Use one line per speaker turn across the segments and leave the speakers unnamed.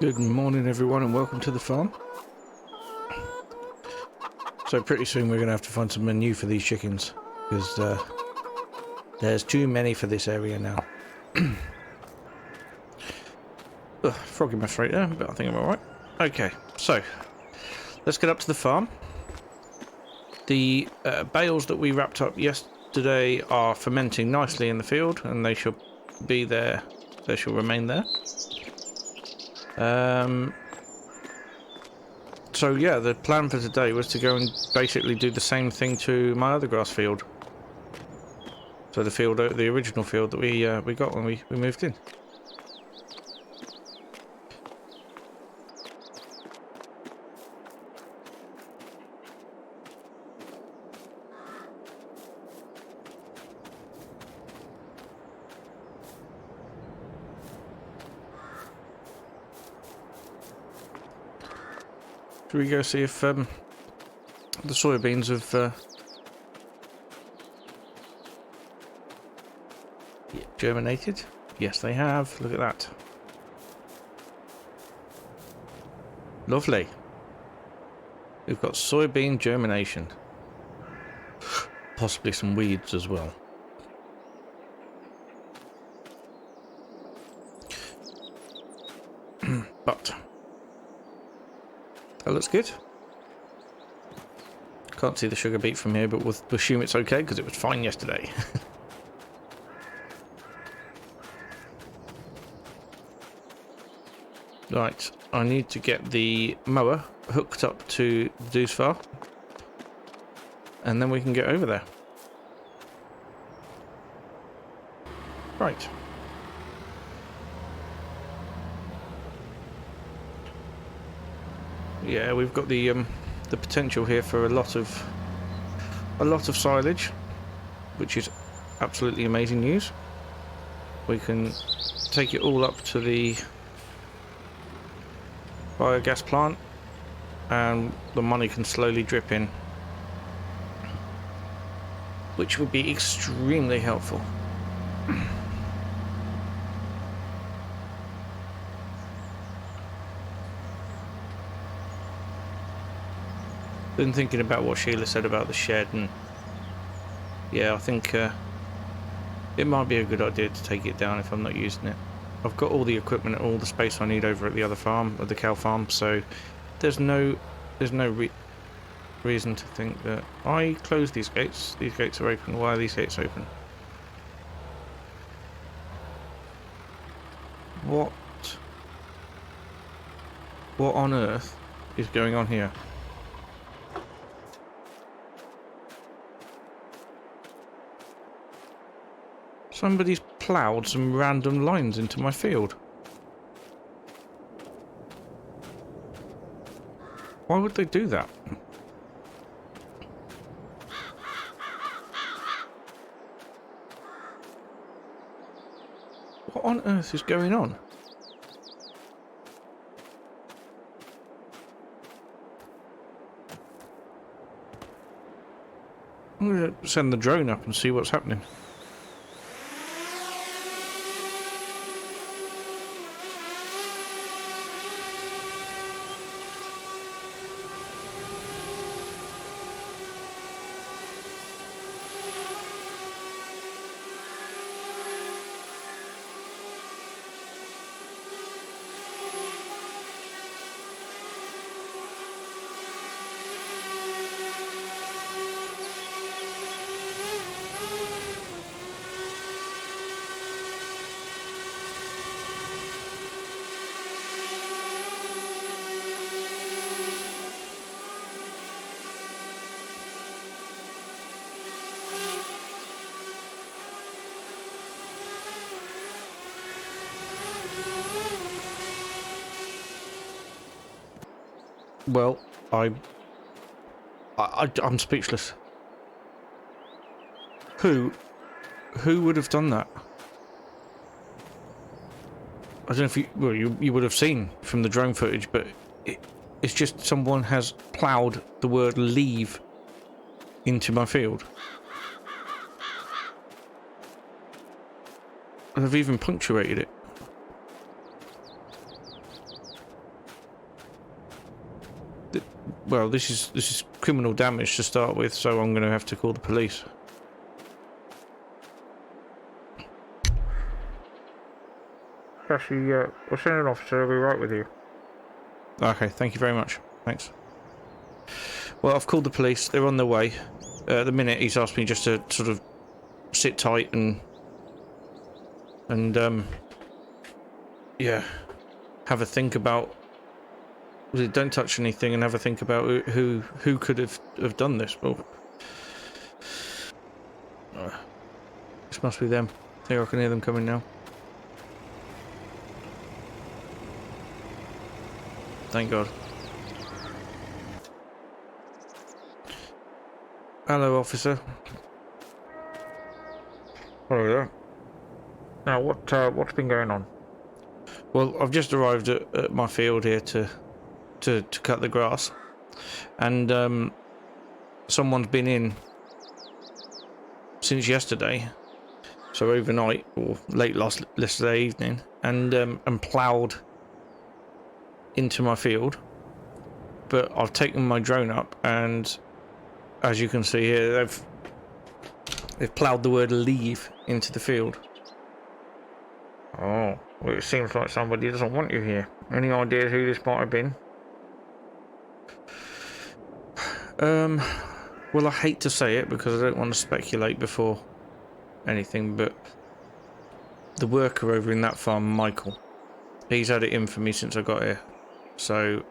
Good morning everyone and welcome to the farm. So pretty soon we're going to have to find some menu for these chickens because there's too many for this area now. Ugh, frog in my throat there, but I think I'm alright. Okay, so let's get up to the farm. The bales that we wrapped up yesterday are fermenting nicely in the field and they shall be there, they shall remain there. So yeah, the plan for today was to go and basically do the same thing to my other grass field. So the field, the original field that we got when we moved in. Should we go see if the soybeans have germinated? Yes, they have. Look at that. Lovely. We've got soybean germination. Possibly some weeds as well. But that looks good. Can't see the sugar beet from here, but we'll assume it's okay because it was fine yesterday. Right, I need to get the mower hooked up to the Deuce and then we can get over there. Right. Yeah, we've got the potential here for a lot of silage, which is absolutely amazing news. We can take it all up to the biogas plant and the money can slowly drip in, which would be extremely helpful. Been thinking about what Sheila said about the shed, and yeah, I think it might be a good idea to take it down if I'm not using it. I've got all the equipment and all the space I need over at the other farm, at the cow farm, so there's no reason to think that I close these gates. These gates are open. Why are these gates open? What on earth is going on here? Somebody's ploughed some random lines into my field. Why would they do that? What on earth is going on? I'm going to send the drone up and see what's happening. Well, I'm speechless. Who would have done that? I don't know if you would have seen from the drone footage, but it's just someone has ploughed the word leave into my field. And I've even punctuated it. well, this is criminal damage to start with, so I'm going to have to call the police.
Actually, we'll send an officer. I'll be right with you.
Okay, thank you very much. Thanks. Well, I've called the police. They're on their way. At the minute, he's asked me just to sort of sit tight and yeah, have a think about. Don't touch anything and have a think about who could have done this. Well, this must be them. Here, I can hear them coming now. Thank God. Hello, officer.
Hello there. Now, what's been going on?
Well, I've just arrived at my field here to cut the grass, and someone's been in since yesterday, so overnight or late yesterday evening, and ploughed into my field. But I've taken my drone up, and as you can see here, they've ploughed the word "leave" into the field.
Oh, well, it seems like somebody doesn't want you here. Any idea who this might have been?
Well, I hate to say it because I don't want to speculate before anything, but the worker over in that farm, Michael, he's had it in for me since I got here, so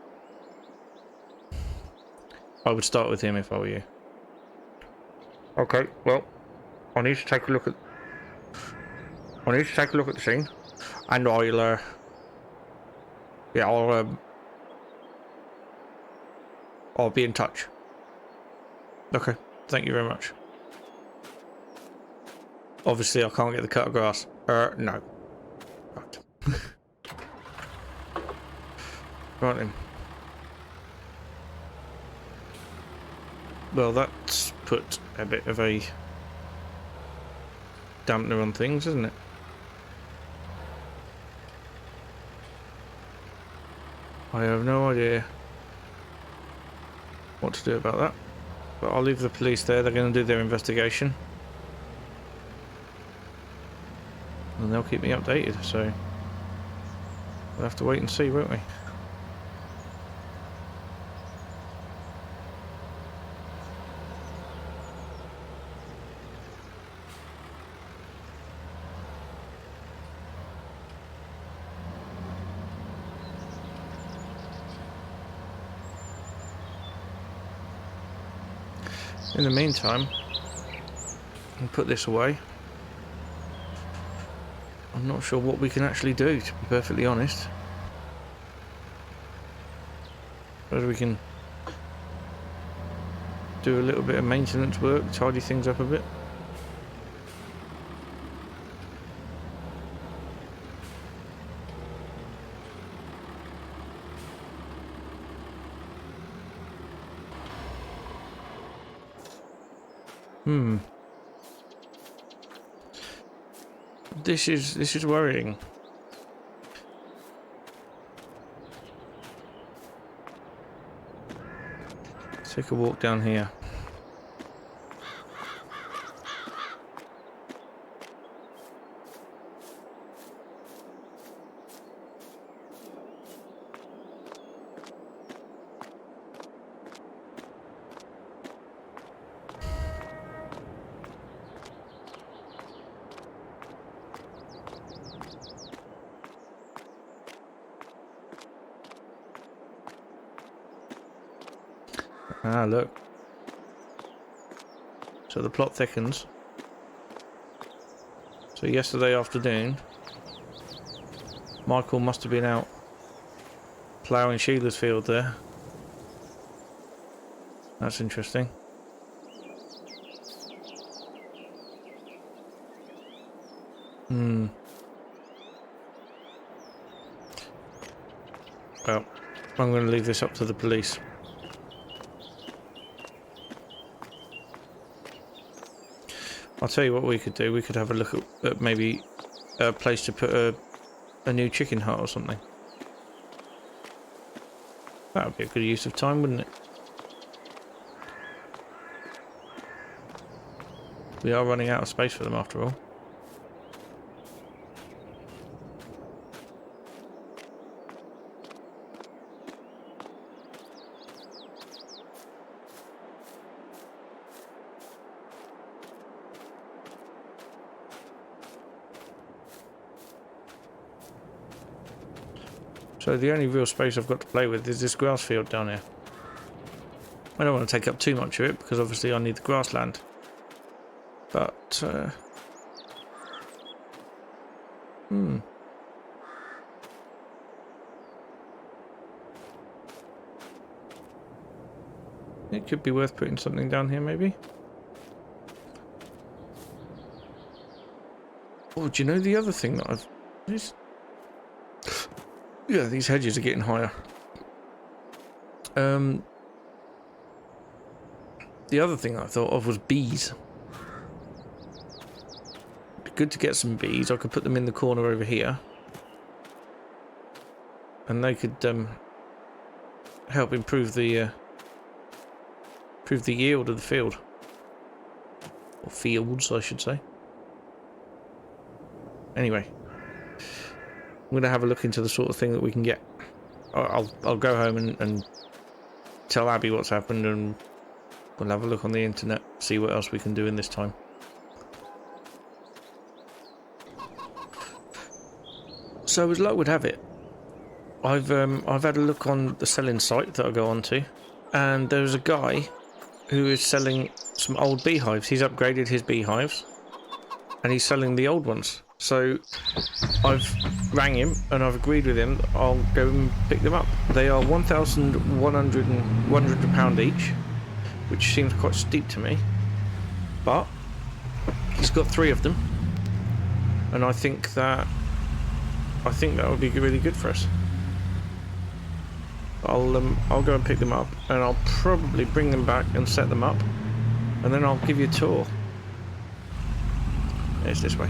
I would start with him if I were you.
Okay, well, I need to take a look at the scene,
And I'll, yeah, I'll be in touch. Okay, thank you very much. Obviously, I can't get the cut of grass. No. Right. Right then. Well, that's put a bit of a dampener on things, isn't it? I have no idea what to do about that, but I'll leave the police there. They're going to do their investigation, and they'll keep me updated, so we'll have to wait and see, won't we? In the meantime, I'll put this away. I'm not sure what we can actually do, to be perfectly honest. Whether we can do a little bit of maintenance work, tidy things up a bit. This is worrying. Let's take a walk down here. Ah, look. So the plot thickens. So yesterday afternoon, Michael must have been out ploughing Sheila's field there. That's interesting. Well, I'm going to leave this up to the police. I'll tell you what we could do. We could have a look at maybe a place to put a new chicken hut or something. That would be a good use of time, wouldn't it? We are running out of space for them after all. So the only real space I've got to play with is this grass field down here. I don't want to take up too much of it because obviously I need the grassland. But, it could be worth putting something down here maybe. Oh, do you know the other thing that I've... Yeah, these hedges are getting higher. The other thing I thought of was bees. It'd be good to get some bees. I could put them in the corner over here. And they could help improve the yield of the field. Or fields, I should say. Anyway. I'm going to have a look into the sort of thing that we can get. I'll go home and tell Abby what's happened, and we'll have a look on the internet, see what else we can do in this time. So as luck would have it, I've had a look on the selling site that I go on to, and there's a guy who is selling some old beehives. He's upgraded his beehives, and he's selling the old ones. So I've rang him and I've agreed with him that I'll go and pick them up. They are £1,100 each, which seems quite steep to me, but he's got 3 of them, and I think that would be really good for us. I'll go and pick them up, and I'll probably bring them back and set them up, and then I'll give you a tour. It's this way.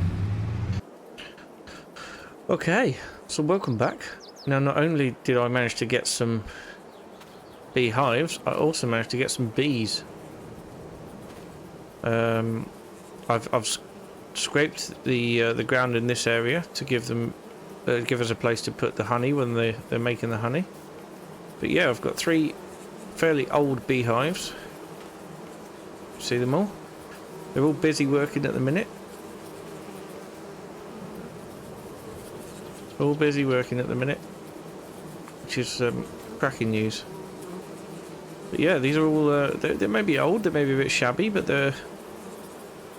Okay, so welcome back. Now, not only did I manage to get some beehives, I also managed to get some bees. I've scraped the ground in this area to give them give us a place to put the honey when they're making the honey. But yeah, I've got 3 fairly old beehives. See them all? They're all busy working at the minute. All busy working at the minute, which is cracking news. But yeah, these are all they may be old, they may be a bit shabby, but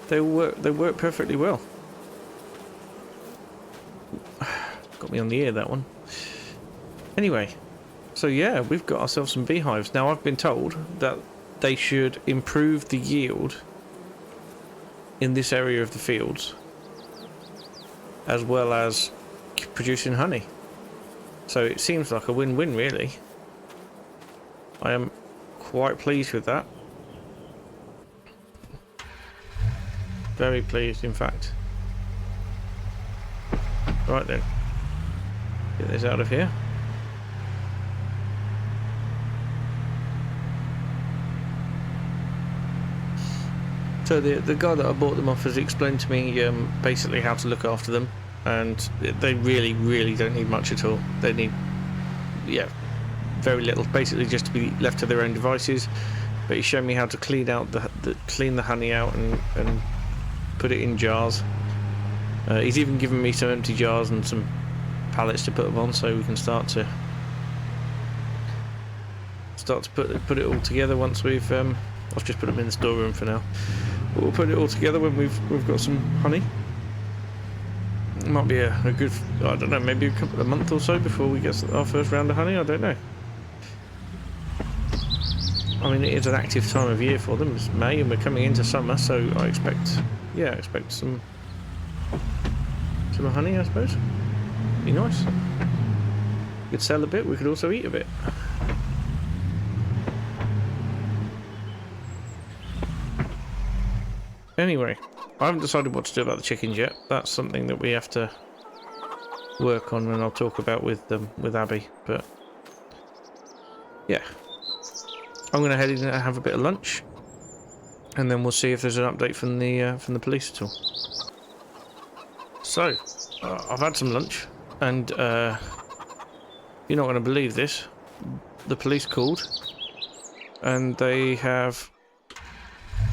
they work perfectly well. Got me on the ear, that one. Anyway, so yeah, we've got ourselves some beehives. Now I've been told that they should improve the yield in this area of the fields, as well as producing honey. So it seems like a win-win, really. I am quite pleased with that. Very pleased, in fact. Right then, get this out of here. So the guy that I bought them off has explained to me basically how to look after them. And they really don't need much at all. They need, yeah, very little, basically just to be left to their own devices. But he showed me how to clean out clean the honey out and put it in jars. He's even given me some empty jars and some pallets to put them on, so we can start to put it all together once we've I've just put them in the storeroom for now, but we'll put it all together when we've got some honey. It might be a good, I don't know, maybe a month or so before we get our first round of honey. I don't know. I mean, it is an active time of year for them. It's May and we're coming into summer, so I expect some honey, I suppose. Be nice. We could sell a bit, we could also eat a bit. Anyway, I haven't decided what to do about the chickens yet. That's something that we have to work on, and I'll talk about with Abby. But yeah. I'm going to head in and have a bit of lunch, and then we'll see if there's an update from the police at all. So, I've had some lunch, and you're not going to believe this. The police called, and they have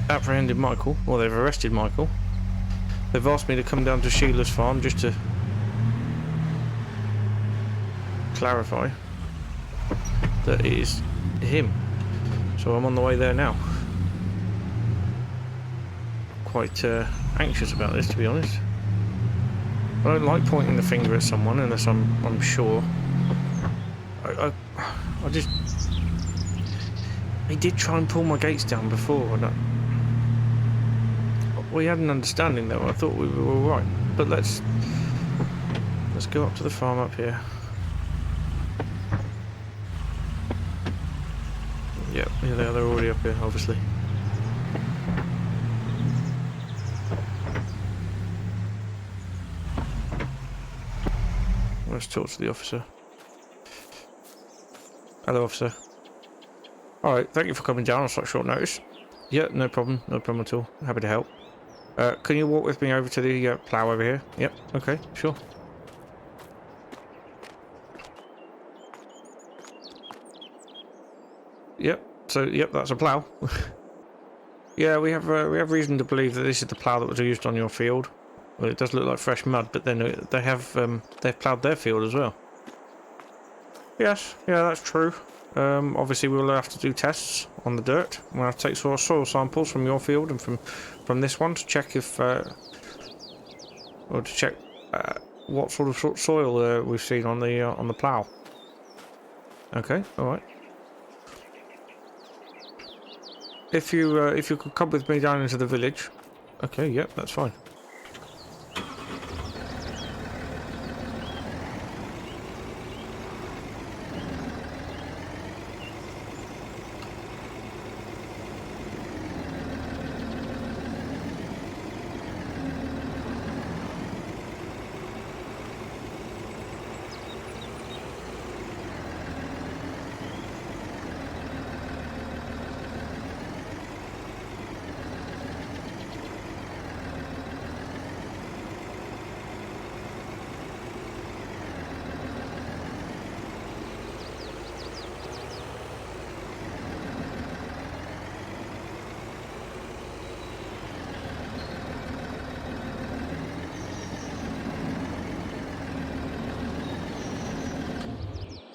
apprehended Michael, or they've arrested Michael. They've asked me to come down to Sheila's farm just to clarify that it is him. So I'm on the way there now. Quite anxious about this, to be honest. I don't like pointing the finger at someone unless I'm sure. I just... He did try and pull my gates down before. We had an understanding though. I thought we were all right. But let's go up to the farm up here. Yep, yeah, they're already up here, obviously. Let's talk to the officer. Hello, officer. Alright, thank you for coming down on such short notice. Yeah, no problem at all. Happy to help. Can you walk with me over to the plough over here? Yep, okay, sure. Yep, so, yep, that's a plough. Yeah, we have reason to believe that this is the plough that was used on your field. Well, it does look like fresh mud, but then they've ploughed their field as well. Yes, yeah, that's true. Obviously we'll have to do tests on the dirt. We'll have to take soil samples from your field and from this one to check if, or to check what sort of soil we've seen on the plough. Okay, all right. If you could come with me down into the village. Okay, yep, that's fine.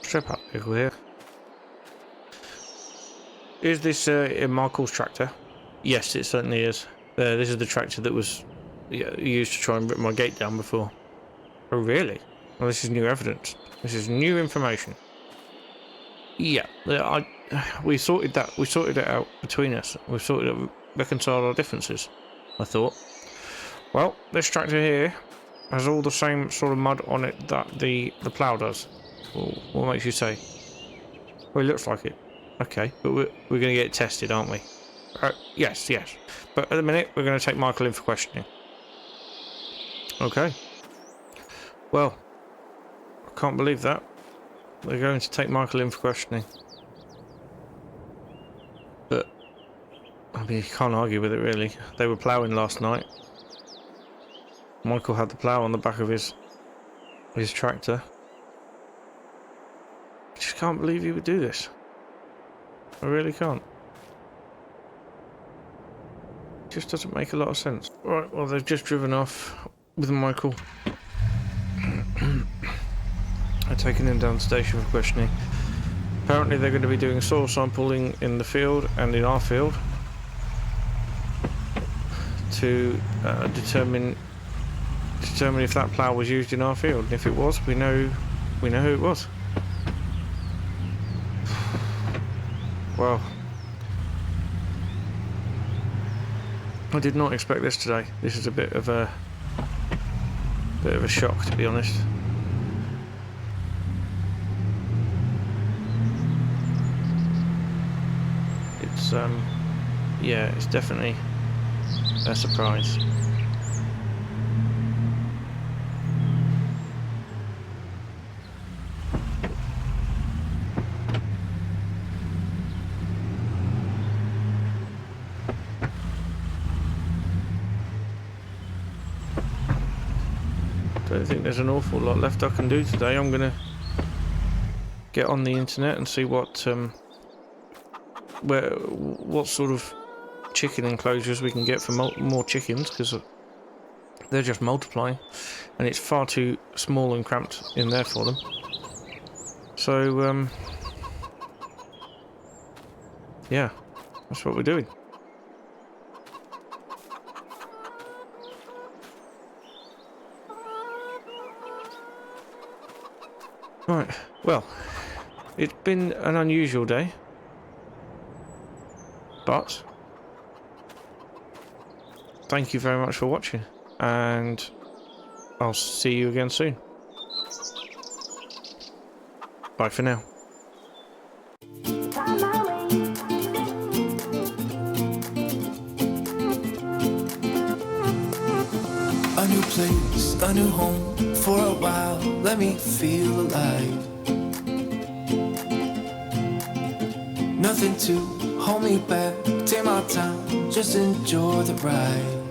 Strip up vehicle here. Is this Michael's tractor? Yes, it certainly is. This is the tractor that was used to try and rip my gate down before. Oh, really? Well, this is new evidence. This is new information. Yeah, we sorted that. We sorted it out between us. We've reconciled our differences, I thought. Well, this tractor here has all the same sort of mud on it that the plough does. What makes you say? Well, it looks like it. Okay, but we're going to get it tested, aren't we? Yes. But at the minute, we're going to take Michael in for questioning. Okay. Well, I can't believe that. They're going to take Michael in for questioning. But, I mean, you can't argue with it, really. They were ploughing last night. Michael had the plough on the back of his tractor. I just can't believe he would do this. I really can't. It just doesn't make a lot of sense. Right, well, they've just driven off with Michael. I've taken him down to the station for questioning. Apparently they're going to be doing soil sampling in the field and in our field to determine if that plough was used in our field. And if it was, we know who it was. Well, I did not expect this today. This is a bit of a shock, to be honest. It's yeah, it's definitely a surprise. don't think there's an awful lot left I can do today. I'm gonna get on the internet and see what sort of chicken enclosures we can get for more chickens, because they're just multiplying, and it's far too small and cramped in there for them. So yeah, that's what we're doing. Right, well, it's been an unusual day, but thank you very much for watching, and I'll see you again soon. Bye for now.
A new place, a new home, for a while, let me feel alive. Nothing to hold me back, take my time, just enjoy the ride.